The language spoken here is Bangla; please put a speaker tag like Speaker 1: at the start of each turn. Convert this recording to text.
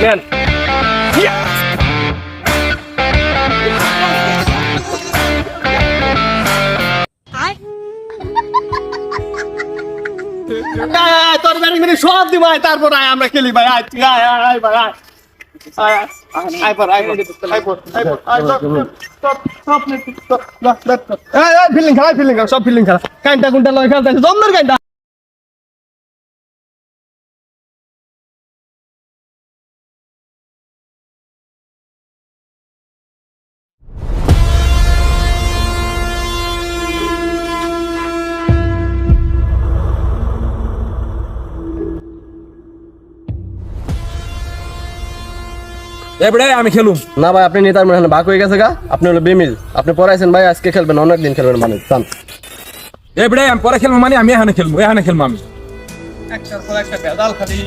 Speaker 1: নেন তোর ব্যাটিং মানে সব দি ভাই, তারপর আয় আমরা খেলি ভাই। আয় তুই আয় আয় আয় ভাই আয় আয় আয় পর আয় আয় পর আয় সব ফিল্ডিং খেলা ফিল্ডিং খেলা সব ফিল্ডিং খেলা কাইন্টা কুন্টা লয় খেলতে জমদার কাইন্টা।
Speaker 2: এবারে আমি খেলুম
Speaker 1: না ভাই আপনি নেতার মনে ভাগ হয়ে গেছে গা, আপনি হলো বেমিল, আপনি পড়াইছেন ভাই, আজকে খেলবেন অনেক দিন খেলবেন মানে চান।
Speaker 2: এবারে আমি পরে খেলবো মানে আমি এখানে খেলবো আমি
Speaker 1: একটার পর একটা বেদাল খালি